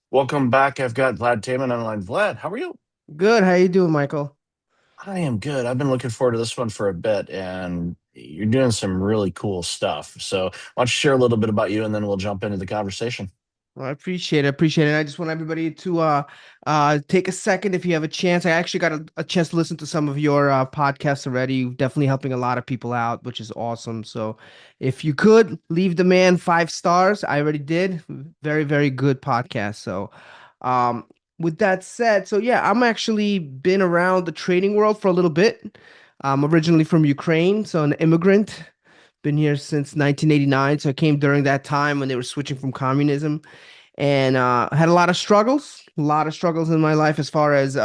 Welcome back. I've got Vlad Taman online. Vlad, how are you? Good. How you doing, Michael? I am good. I've been looking forward to this one for a bit, and you're doing some really cool stuff. So, why don't you share a little bit about you, and then we'll jump into the conversation. Well, I appreciate it. I appreciate it. I just want everybody to take a second if you have a chance. I actually got a chance to listen to some of your podcasts already. Definitely helping a lot of people out, which is awesome. So if you could leave the man 5 stars, I already did. Very, very good podcast. So um with that said, so yeah, I'm actually been around the trading world for a little bit. I'm originally from Ukraine, so an immigrant. Been here since 1989. So I came during that time when they were switching from communism and had a lot of struggles in my life as far as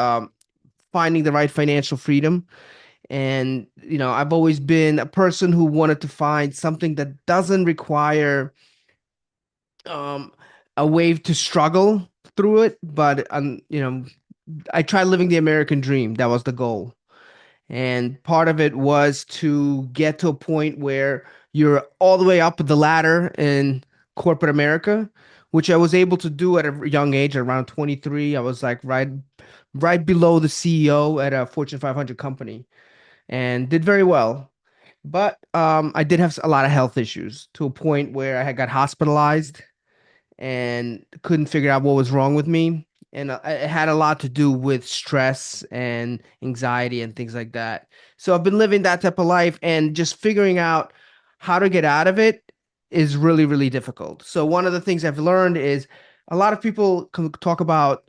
finding the right financial freedom. And I've always been a person who wanted to find something that doesn't require um, a way to struggle through it, but I tried living the American dream. That was the goal. And part of it was to get to a point where you're all the way up the ladder in corporate America, which I was able to do at a young age, around 23. I was like right below the CEO at a Fortune 500 company and did very well. But I did have a lot of health issues to a point where I had got hospitalized and couldn't figure out what was wrong with me. And it had a lot to do with stress and anxiety and things like that. So I've been living that type of life and just figuring out how to get out of it is really, really difficult. So one of the things I've learned is a lot of people talk about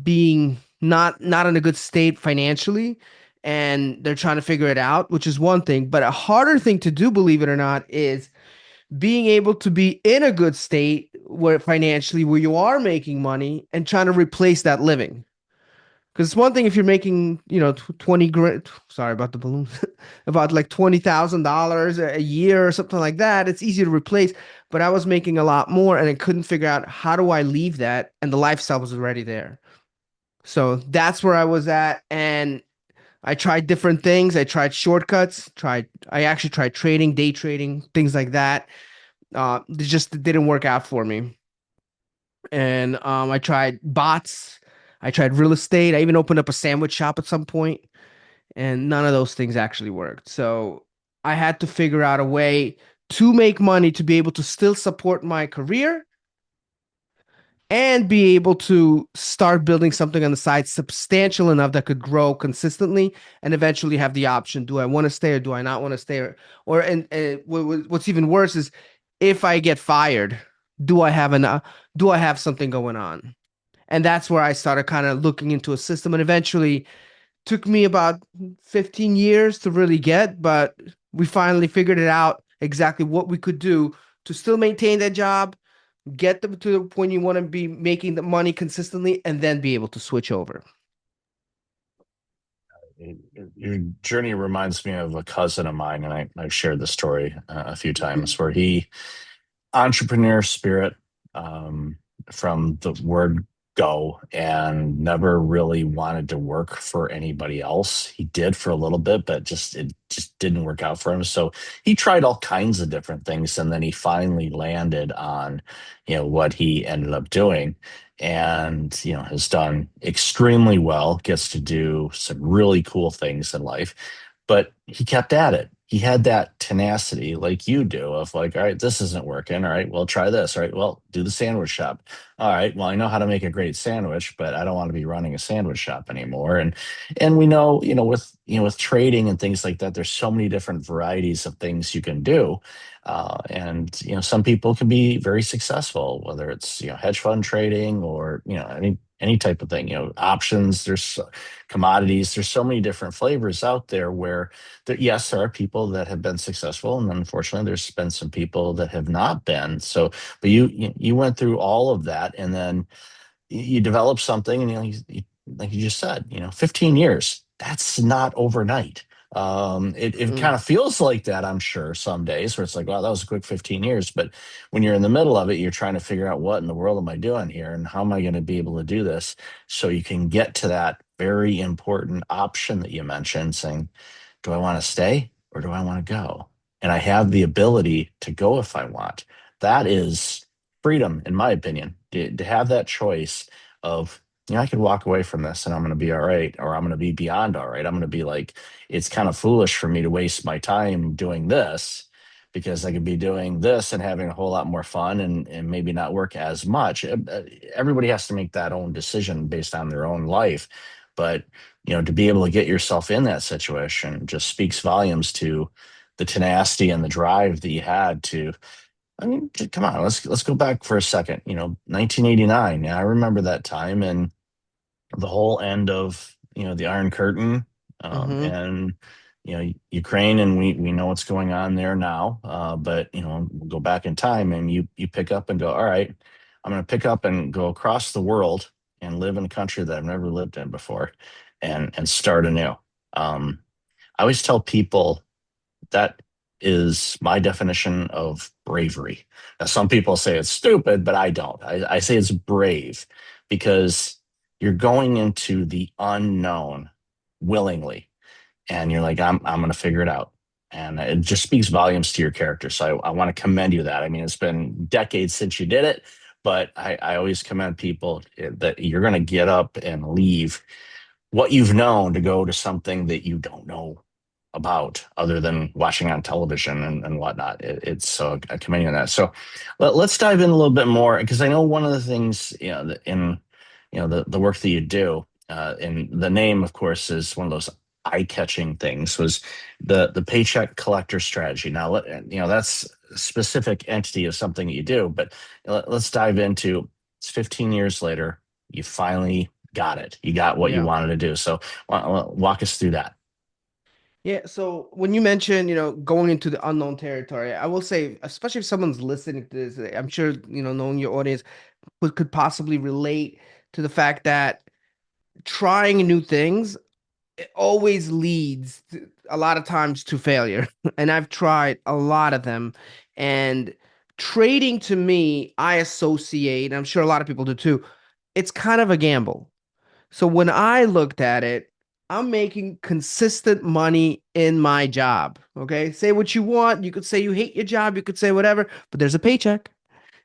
being not in a good state financially, and they're trying to figure it out, which is one thing. But a harder thing to do, believe it or not, is being able to be in a good state where financially where you are making money and trying to replace that living. Because it's one thing if you're making, 20 grand, sorry about the balloons, about like $20,000 a year or something like that. It's easy to replace. But I was making a lot more and I couldn't figure out how do I leave that? And the lifestyle was already there. So that's where I was at. And I tried different things. I tried shortcuts, I actually tried trading, day trading, things like that. It just didn't work out for me. And I tried bots. I tried real estate. I even opened up a sandwich shop at some point, and none of those things actually worked. So I had to figure out a way to make money to be able to still support my career and be able to start building something on the side substantial enough that could grow consistently and eventually have the option, do I want to stay or do I not want to stay, or and what's even worse is if I get fired, do I have do I have something going on? And that's where I started kind of looking into a system, and eventually took me about 15 years to really get, but we finally figured it out exactly what we could do to still maintain that job, get them to the point you want to be making the money consistently, and then be able to switch over. Your journey reminds me of a cousin of mine, and I've shared the story a few times where he entrepreneur spirit um, from the word go and never really wanted to work for anybody else. He did for a little bit, but it just didn't work out for him. So he tried all kinds of different things, and then he finally landed on, what he ended up doing. And has done extremely well, gets to do some really cool things in life, but he kept at it. He had that tenacity like you do of like, all right, this isn't working. All right, well, try this. All right, well, do the sandwich shop. All right, well, I know how to make a great sandwich, but I don't want to be running a sandwich shop anymore. And we know, with trading and things like that, there's so many different varieties of things you can do. And some people can be very successful, whether it's hedge fund trading or any type of thing, options. There's commodities. There's so many different flavors out there where yes, there are people that have been successful, and unfortunately, there's been some people that have not been. So, but you went through all of that, and then you developed something, and like you just said, 15 years. That's not overnight. It Mm. kind of feels like that, I'm sure, some days where it's like, wow, that was a quick 15 years. But when you're in the middle of it, you're trying to figure out what in the world am I doing here, and how am I going to be able to do this so you can get to that very important option that you mentioned, saying, do I want to stay or do I want to go? And I have the ability to go if I want. That is. freedom, in my opinion, to have that choice of, I could walk away from this and I'm going to be all right, or I'm going to be beyond all right. I'm going to be like, it's kind of foolish for me to waste my time doing this because I could be doing this and having a whole lot more fun and maybe not work as much. Everybody has to make that own decision based on their own life. But, to be able to get yourself in that situation just speaks volumes to the tenacity and the drive that you had to. I mean, come on, let's go back for a second. 1989. Yeah, I remember that time and the whole end of the Iron Curtain, Hmm. and Ukraine, and we know what's going on there now. But we'll go back in time, and you pick up and go, all right, I'm going to pick up and go across the world and live in a country that I've never lived in before, and start anew. I always tell people that is my definition of bravery. Now, some people say it's stupid, but I don't. I say it's brave because you're going into the unknown willingly, and you're like, I'm going to figure it out. And it just speaks volumes to your character. So I want to commend you that. I mean, it's been decades since you did it, but I always commend people that you're going to get up and leave what you've known to go to something that you don't know about other than watching on television and whatnot. It's I commend you on that. So let's dive in a little bit more because I know one of the things, in the work that you do, and the name, of course, is one of those eye-catching things, was the paycheck collector strategy. Now, that's a specific entity of something that you do, but let's dive into, it's 15 years later, you finally got it. You got what you Yeah. wanted to do. So walk us through that. Yeah, so when you mention, going into the unknown territory, I will say, especially if someone's listening to this, I'm sure, knowing your audience could possibly relate to the fact that trying new things, it always leads a lot of times to failure. And I've tried a lot of them. And trading to me, I associate, and I'm sure a lot of people do too, it's kind of a gamble. So when I looked at it, I'm making consistent money in my job. Okay. Say what you want. You could say you hate your job. You could say whatever, but there's a paycheck.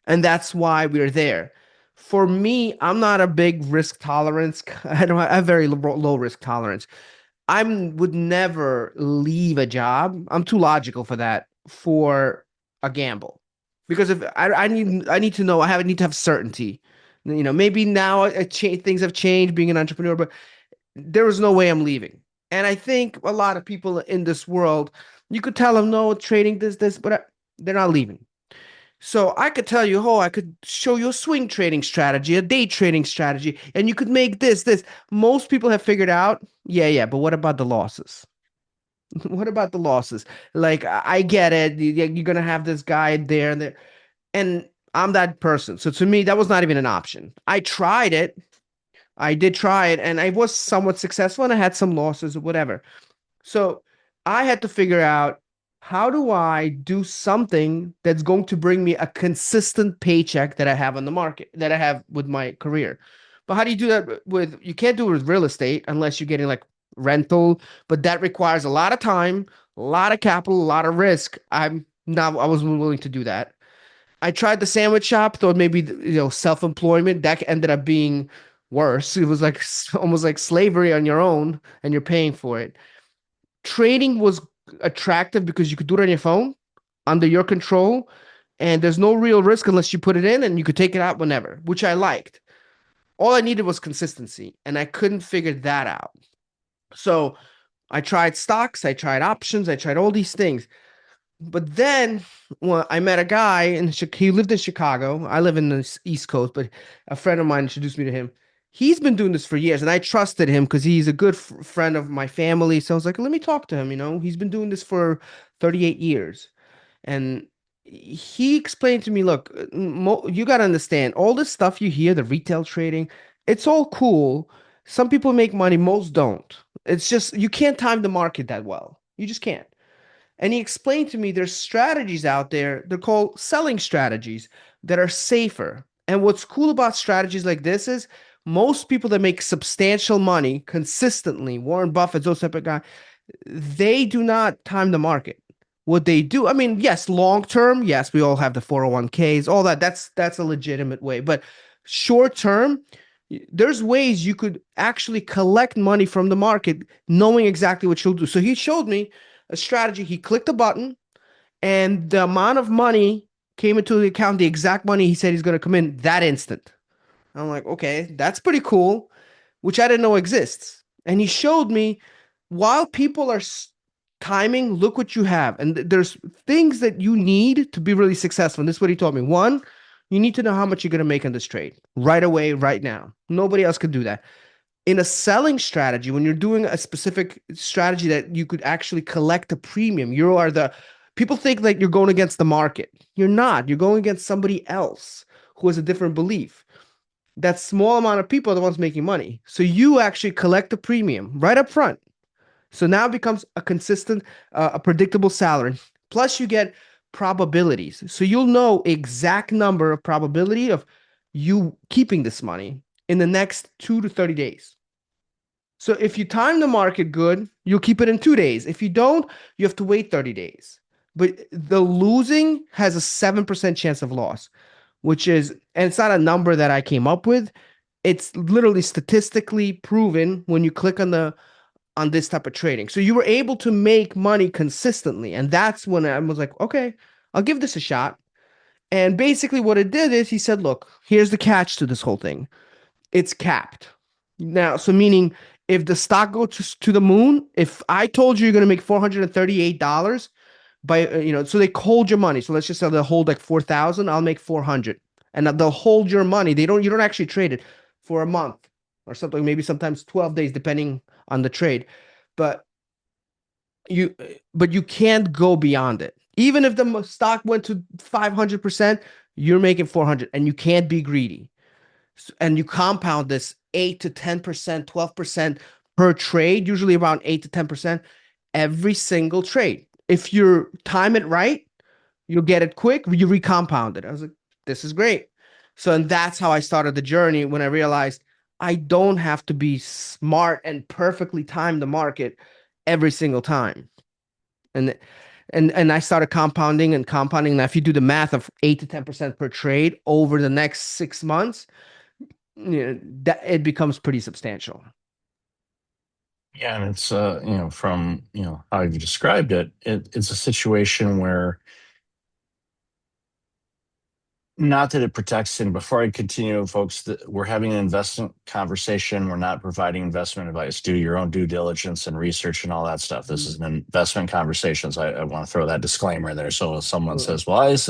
And that's why we're there. For me, I'm not a big risk tolerance. I have very low risk tolerance. I would never leave a job. I'm too logical for that, for a gamble. Because if I need to know, need to have certainty. Maybe now things have changed being an entrepreneur, but there was no way I'm leaving. And I think a lot of people in this world, you could tell them no, trading this, but they're not leaving. So I could tell you, oh, I could show you a swing trading strategy, a day trading strategy, and you could make this. Most people have figured out, yeah, but what about the losses? What about the losses? Like, I get it. You're gonna have this guy there and there, and I'm that person. So to me, that was not even an option. I tried it. I did try it, and I was somewhat successful, and I had some losses or whatever. So I had to figure out, how do I do something that's going to bring me a consistent paycheck that I have on the market, that I have with my career. But how do you do that you can't do it with real estate unless you're getting like rental, but that requires a lot of time, a lot of capital, a lot of risk. I wasn't willing to do that. I tried the sandwich shop, thought maybe self-employment. That ended up being worse. It was like almost like slavery on your own, and you're paying for it. Trading was attractive because you could do it on your phone, under your control, and there's no real risk unless you put it in, and you could take it out whenever, which I liked. All I needed was consistency, and I couldn't figure that out. So I tried stocks, I tried options, I tried all these things. But then, well, I met a guy he lived in Chicago. I live in the East Coast, but a friend of mine introduced me to him. He's been doing this for years, and I trusted him because he's a good friend of my family. So I was like, let me talk to him. He's been doing this for 38 years. And he explained to me, look, you got to understand all this stuff you hear, the retail trading, it's all cool. Some people make money, most don't. It's just, you can't time the market that well. You just can't. And he explained to me there's strategies out there, they're called selling strategies, that are safer. And what's cool about strategies like this is most people that make substantial money consistently, Warren Buffett, those type of guys, they do not time the market. what they do, I mean, yes, long term, yes, we all have the 401ks, all that. That's a legitimate way. But short term, there's ways you could actually collect money from the market knowing exactly what you'll do. So he showed me a strategy. He clicked a button and the amount of money came into the account, the exact money he said he's going to come in that instant. I'm like, okay, that's pretty cool, which I didn't know exists. And he showed me while people are timing, look what you have. And there's things that you need to be really successful. And this is what he told me. One, you need to know how much you're going to make on this trade right away, right now. Nobody else could do that. In a selling strategy, when you're doing a specific strategy that you could actually collect a premium, you are the people think like you're going against the market. You're not. You're going against somebody else who has a different belief. That small amount of people are the ones making money. So you actually collect the premium right up front. So now it becomes a consistent, a predictable salary. Plus, you get probabilities. So you'll know exact number of probability of you keeping this money in the next 2 to 30 days. So if you time the market good, you'll keep it in 2 days. If you don't, you have to wait 30 days. But the losing has a 7% chance of loss, which is, and it's not a number that I came up with. It's literally statistically proven when you click on this type of trading. So you were able to make money consistently. And that's when I was like, okay, I'll give this a shot. And basically what it did is he said, look, here's the catch to this whole thing. It's capped. Now, so meaning if the stock goes to the moon, if I told you you're going to make $438 by, so they hold your money. So let's just say they'll hold like 4,000, I'll make 400. And they'll hold your money. You don't actually trade it for a month or something, maybe sometimes 12 days, depending on the trade. But you, but you can't go beyond it. Even if the stock went to 500%, you're making 400 and you can't be greedy. And you compound this 8 to 10%, 12% per trade, usually around 8 to 10% every single trade. If you time it right, you'll get it quick, you recompound it. I was like, this is great. So, and that's how I started the journey when I realized I don't have to be smart and perfectly time the market every single time. And and I started compounding and compounding. Now, if you do the math of 8 to 10% per trade over the next 6 months, that it becomes pretty substantial. Yeah, and it's from how you've described it, it's a situation where, not that it protects him. Before I continue, folks, we're having an investment conversation. We're not providing investment advice. Do your own due diligence and research and all that stuff. This is an investment conversation. So I want to throw that disclaimer there. So if someone says, well, if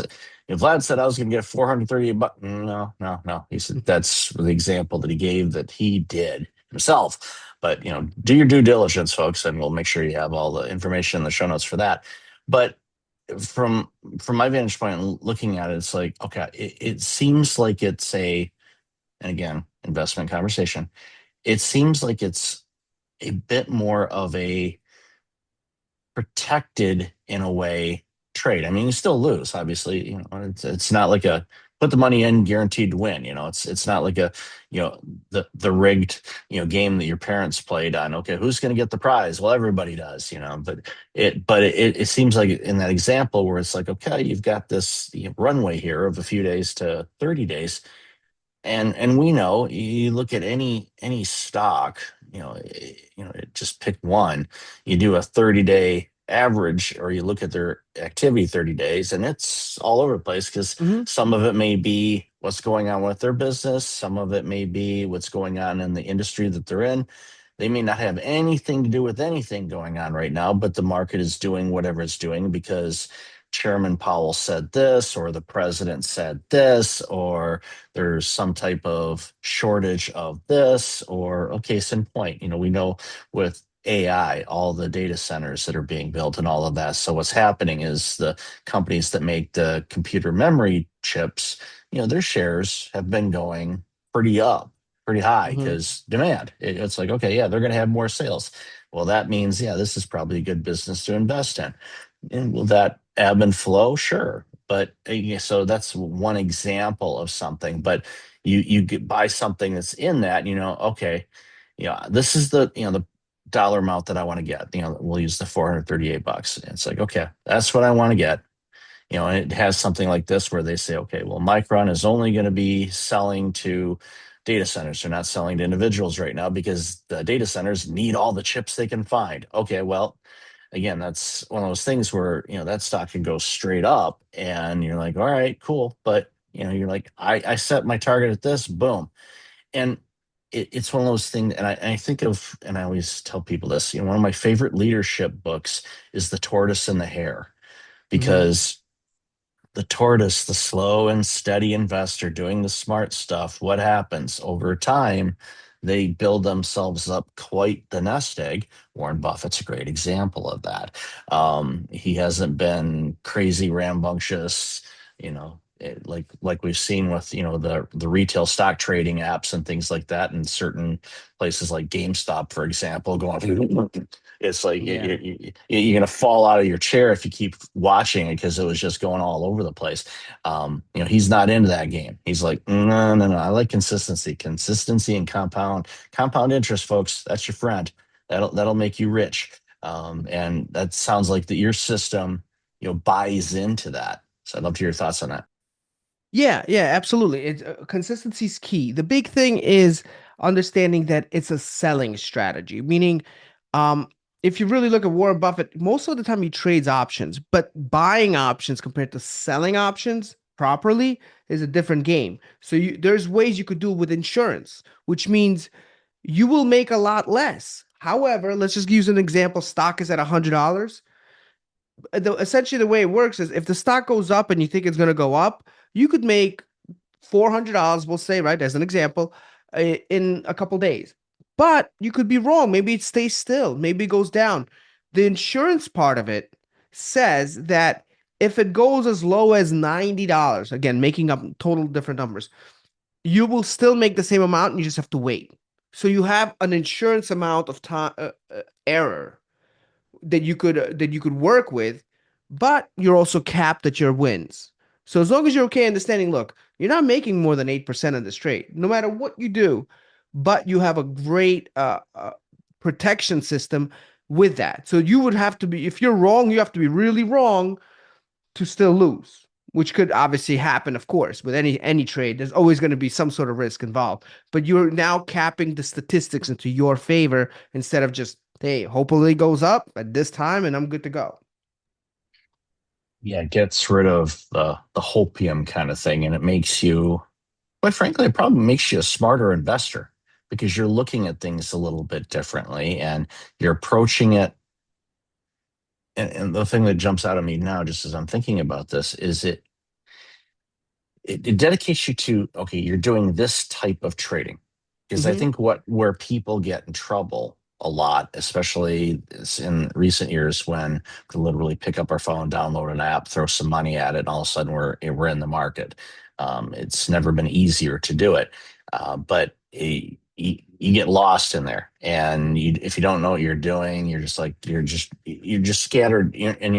Vlad said I was going to get 438 bucks, no, no, no. He said that's the example that he gave that he did himself. But, do your due diligence, folks, and we'll make sure you have all the information in the show notes for that. But from my vantage point, looking at it, it's like, okay, it seems like it's and again, investment conversation. It seems like it's a bit more of a protected, in a way, trade. I mean, you still lose, obviously. It's not like a put the money in guaranteed to win. It's not like a the rigged game that your parents played on. Okay, who's going to get the prize? Well, everybody does. But it seems like in that example where it's like, okay, you've got this runway here of a few days to 30 days, and we know, you look at any stock, just pick one. You do a 30-day average, or you look at their activity 30 days, and it's all over the place, because Mm-hmm. some of it may be what's going on with their business, some of it may be what's going on in the industry that they're in. They may not have anything to do with anything going on right now, but the market is doing whatever it's doing because Chairman Powell said this, or the president said this, or there's some type of shortage of this, or, case in point, we know with AI, all the data centers that are being built and all of that. So what's happening is the companies that make the computer memory chips, their shares have been going pretty high, Mm-hmm. because demand. It's like, okay, yeah, they're going to have more sales. Well, that means, yeah, this is probably a good business to invest in. And will that ebb and flow? Sure. But yeah, so that's one example of something. But you buy something that's in that, okay, this is the dollar amount that I want to get. We'll use the 438 bucks. And it's like, okay, that's what I want to get. And it has something like this where they say, okay, well, Micron is only going to be selling to data centers. They're not selling to individuals right now because the data centers need all the chips they can find. Okay, well, again, that's one of those things where, that stock can go straight up and you're like, all right, cool. But, you're like, I set my target at this, boom. And it's one of those things, and I think of, and I always tell people this, one of my favorite leadership books is The Tortoise and the Hare, Hmm. because the tortoise, the slow and steady investor doing the smart stuff, what happens over time? They build themselves up quite the nest egg. Warren Buffett's a great example of that. He hasn't been crazy rambunctious, like we've seen with the retail stock trading apps and things like that, in certain places like GameStop, for example, going. It's like Yeah. you're going to fall out of your chair if you keep watching it because it was just going all over the place. He's not into that game. He's like, no, no, no. I like consistency and compound interest, folks. That's your friend. That'll make you rich. And that sounds like that your system, buys into that. So I'd love to hear your thoughts on that. Yeah, yeah, absolutely. Consistency is key. The big thing is understanding that it's a selling strategy, meaning, um, if you really look at Warren Buffett, most of the time he trades options, but buying options compared to selling options properly is a different game. So there's ways you could do it with insurance, which means you will make a lot less. However, let's just use an example. Stock is at $100. Essentially the way it works is if the stock goes up and you think it's going to go up, you could make $400, we'll say, right, as an example, in a couple days. But you could be wrong. Maybe it stays still. Maybe it goes down. The insurance part of it says that if it goes as low as $90, again, making up total different numbers, you will still make the same amount and you just have to wait. So you have an insurance amount of time error that you could work with, but you're also capped at your wins. So as long as you're okay understanding, look, you're not making more than 8% of this trade, no matter what you do, but you have a great protection system with that. So you would have to be, if you're wrong, you have to be really wrong to still lose, which could obviously happen, of course, with any trade. There's always going to be some sort of risk involved, but you're now capping the statistics into your favor instead of just, hey, hopefully it goes up at this time and I'm good to go. Yeah, it gets rid of the hopium kind of thing, and it makes you, quite frankly, it probably makes you a smarter investor because you're looking at things a little bit differently and you're approaching it. And the thing that jumps out at me now, just as I'm thinking about this, is it dedicates you to, okay, you're doing this type of trading. Because I Hmm. think where people get in trouble a lot, especially in recent years, when we literally pick up our phone, download an app, throw some money at it, and all of a sudden we're in the market. It's never been easier to do it, but you get lost in there, and if you don't know what you're doing, you're just scattered, and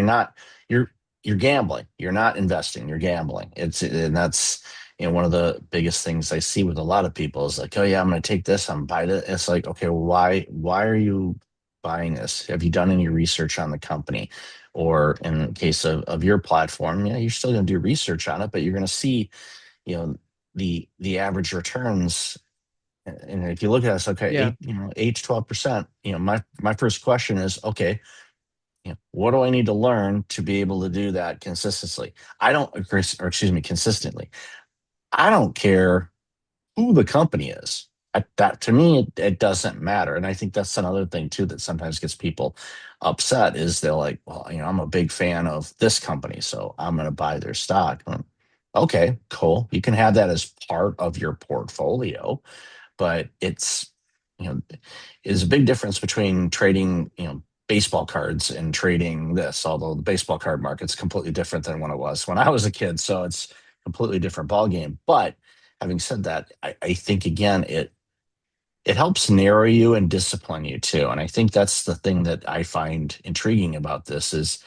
you're you're gambling. You're not investing. You're gambling. And that's one of the biggest things I see with a lot of people is like, oh yeah, I'm going to take this, I'm buy it. It's like, okay, well, why are you buying this? Have you done any research on the company? Or in the case of your platform, yeah, you're still going to do research on it, but you're going to see, you know, the average returns. And if you look at us, okay, Yeah. 8 to 12%. My first question is, okay, what do I need to learn to be able to do that consistently? I don't, or excuse me, consistently. I don't care who the company is. That to me, it doesn't matter. And I think that's another thing too that sometimes gets people upset is they're like, well, I'm a big fan of this company, so I'm going to buy their stock. Okay, cool. You can have that as part of your portfolio, but is a big difference between trading, baseball cards and trading this, although the baseball card market's completely different than when it was when I was a kid. So it's completely different ball game. But having said that, I think again it helps narrow you and discipline you too. And I think that's the thing that I find intriguing about this is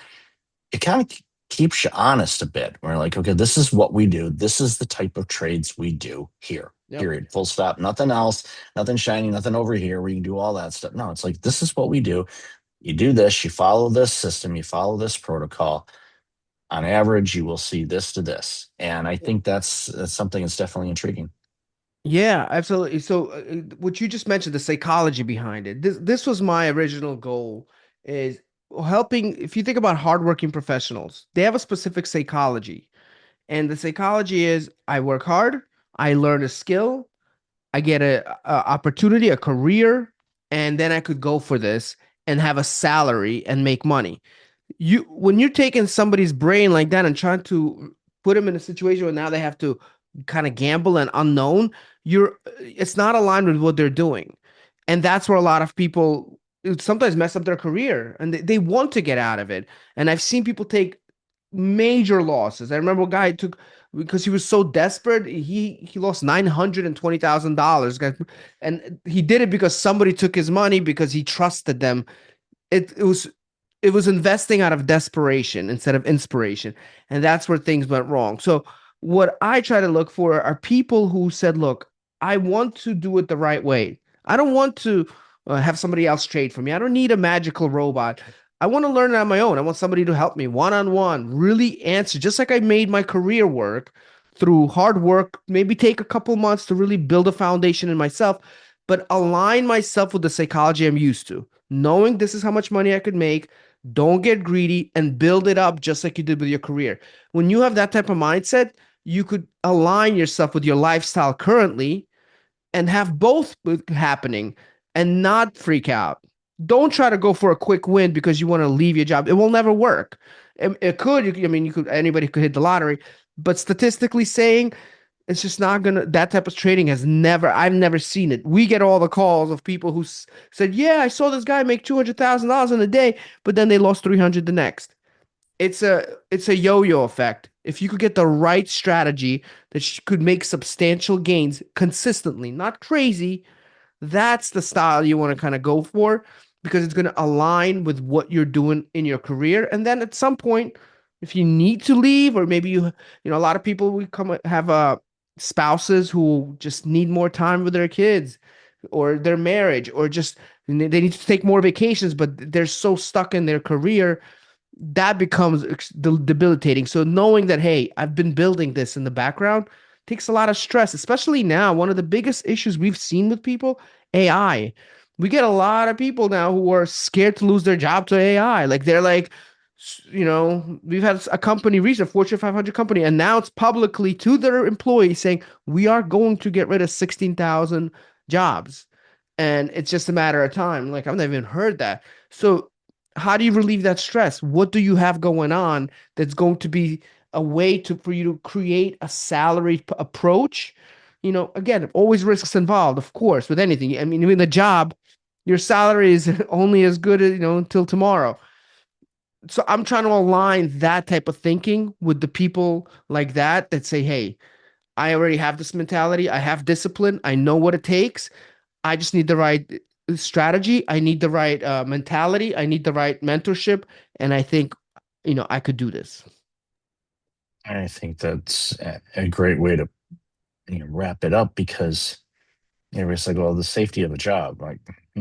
it kind of keeps you honest a bit. We're like, okay, this is what we do. This is the type of trades we do here. Yep. period, full stop. Nothing else, nothing shiny, nothing over here where you can do all that stuff. No, it's like, this is what we do. You do this, you follow this system, you follow this protocol. On average, you will see this to this. And I think that's something that's definitely intriguing. Yeah, absolutely. So, what you just mentioned, the psychology behind it. This was my original goal is helping. If you think about hardworking professionals, they have a specific psychology, and the psychology is I work hard, I learn a skill, I get a opportunity, a career, and then I could go for this and have a salary and make money. You when you're taking somebody's brain like that and trying to put them in a situation where now they have to kind of gamble and unknown, you're it's not aligned with what they're doing. And that's where a lot of people sometimes mess up their career and they want to get out of it. And I've seen people take major losses. I remember a guy took because he was so desperate, he lost $920,000. And he did it because somebody took his money because he trusted them. It was investing out of desperation instead of inspiration. And that's where things went wrong. So what I try to look for are people who said, look, I want to do it the right way. I don't want to have somebody else trade for me. I don't need a magical robot. I want to learn it on my own. I want somebody to help me one on one, really answer, just like I made my career work through hard work, maybe take a couple months to really build a foundation in myself, but align myself with the psychology I'm used to, knowing this is how much money I could make. Don't get greedy and build it up just like you did with your career. When you have that type of mindset, you could align yourself with your lifestyle currently and have both happening and not freak out. Don't try to go for a quick win because you want to leave your job. It will never work. It could. I mean, you could. Anybody could hit the lottery, but statistically saying, it's just not gonna. That type of trading has never. I've never seen it. We get all the calls of people who said, "Yeah, I saw this guy make $200,000 in a day, but then they lost 300 the next." It's a yo-yo effect. If you could get the right strategy that could make substantial gains consistently, not crazy, that's the style you want to kind of go for because it's going to align with what you're doing in your career. And then at some point, if you need to leave, or maybe a lot of people we come have spouses who just need more time with their kids or their marriage, or just they need to take more vacations, but they're so stuck in their career that becomes debilitating. So knowing that, hey, I've been building this in the background takes a lot of stress, especially now. One of the biggest issues we've seen with people, AI. We get a lot of people now who are scared to lose their job to AI. Like they're like, we've had a company recent, a Fortune 500 company, announce publicly to their employees saying, we are going to get rid of 16,000 jobs. And it's just a matter of time. Like I've never even heard that. So how do you relieve that stress? What do you have going on that's going to be a way to for you to create a salaried approach? Again, always risks involved, of course, with anything. I mean, in the job, your salary is only as good as, until tomorrow. So I'm trying to align that type of thinking with the people like that say, hey, I already have this mentality. I have discipline. I know what it takes. I just need the right strategy. I need the right mentality. I need the right mentorship. And I think, I could do this. I think that's a great way to wrap it up because everybody's like, well, the safety of a job, like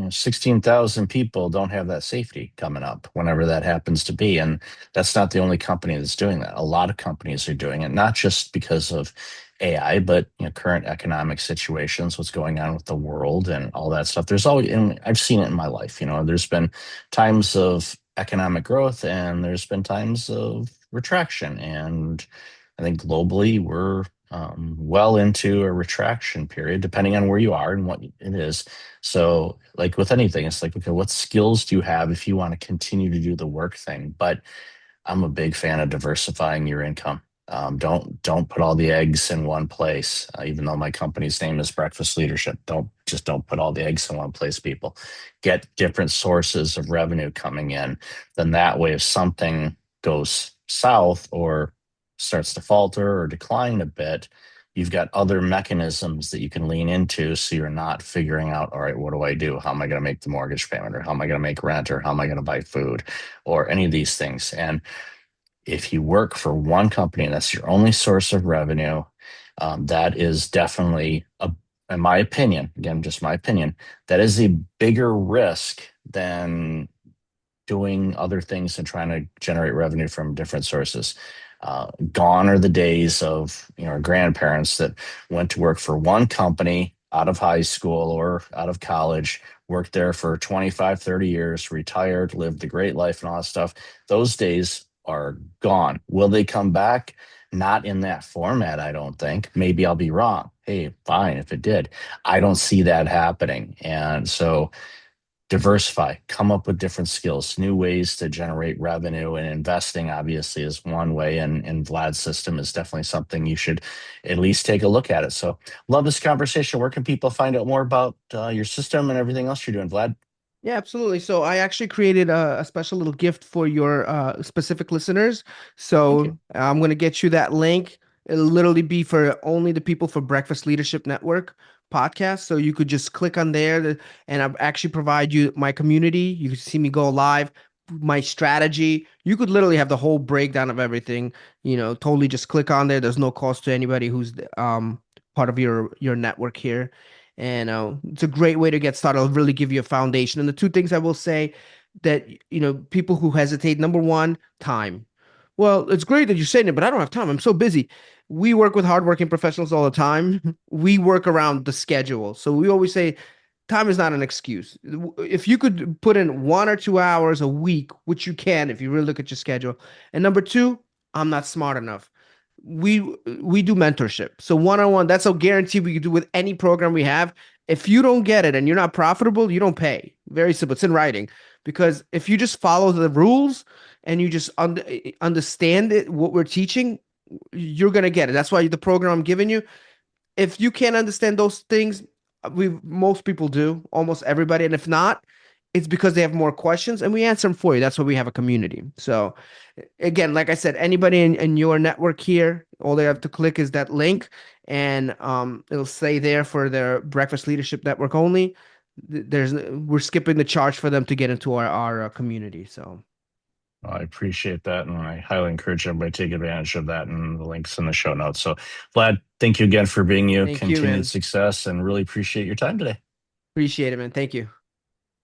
16,000 people don't have that safety coming up whenever that happens to be. And that's not the only company that's doing that. A lot of companies are doing it, not just because of AI, but current economic situations, what's going on with the world and all that stuff. There's always, and I've seen it in my life, there's been times of economic growth and there's been times of retraction. And I think globally we're well into a retraction period, depending on where you are and what it is. So, like with anything, it's like, okay, what skills do you have if you want to continue to do the work thing? But I'm a big fan of diversifying your income. Don't put all the eggs in one place. Even though my company's name is Breakfast Leadership, don't put all the eggs in one place. People get different sources of revenue coming in. Then that way, if something goes south or starts to falter or decline a bit, you've got other mechanisms that you can lean into so you're not figuring out, all right, what do I do? How am I going to make the mortgage payment? Or how am I going to make rent? Or how am I going to buy food? Or any of these things. And if you work for one company and that's your only source of revenue, That is definitely in my opinion, again, just my opinion, that is a bigger risk than doing other things and trying to generate revenue from different sources. Gone are the days of our grandparents that went to work for one company out of high school or out of college, worked there for 25, 30 years, retired, lived a great life and all that stuff. Those days are gone. Will they come back? Not in that format, I don't think. Maybe I'll be wrong. Hey, fine if it did. I don't see that happening. And so diversify, come up with different skills, new ways to generate revenue, and investing obviously is one way. And Vlad's system is definitely something you should at least take a look at it. So love this conversation. Where can people find out more about your system and everything else you're doing, Vlad? Yeah, absolutely. So I actually created a special little gift for your specific listeners. Thank you. So I'm going to get you that link. It'll literally be for only the people for Breakfast Leadership Network podcast. So you could just click on there and I actually provide you my community. You can see me go live, my strategy. You could literally have the whole breakdown of everything, totally just click on there. There's no cost to anybody who's part of your network here. And it's a great way to get started. It'll really give you a foundation. And the two things I will say that, people who hesitate, number one, time. Well, it's great that you're saying it, but I don't have time. I'm so busy. We work with hardworking professionals all the time. We work around the schedule. So we always say time is not an excuse. If you could put in 1 or 2 hours a week, which you can if you really look at your schedule. And number two, I'm not smart enough. we we do mentorship. So one-on-one, that's a guarantee we can do with any program we have. If you don't get it and you're not profitable, you don't pay. Very simple. It's in writing. Because if you just follow the rules and you just understand it, what we're teaching, you're gonna get it. That's why the program I'm giving you, if you can't understand those things, we most people do, almost everybody. And if not, it's because they have more questions and we answer them for you. That's why we have a community. So again, like I said, anybody in your network here, all they have to click is that link and it'll stay there for their Breakfast Leadership Network only. We're skipping the charge for them to get into our community. So I appreciate that, and I highly encourage everybody to take advantage of that and the links in the show notes. So, Vlad, thank you again for being you. thank you, Continued man. success, and really appreciate your time today. Appreciate it, man. Thank you.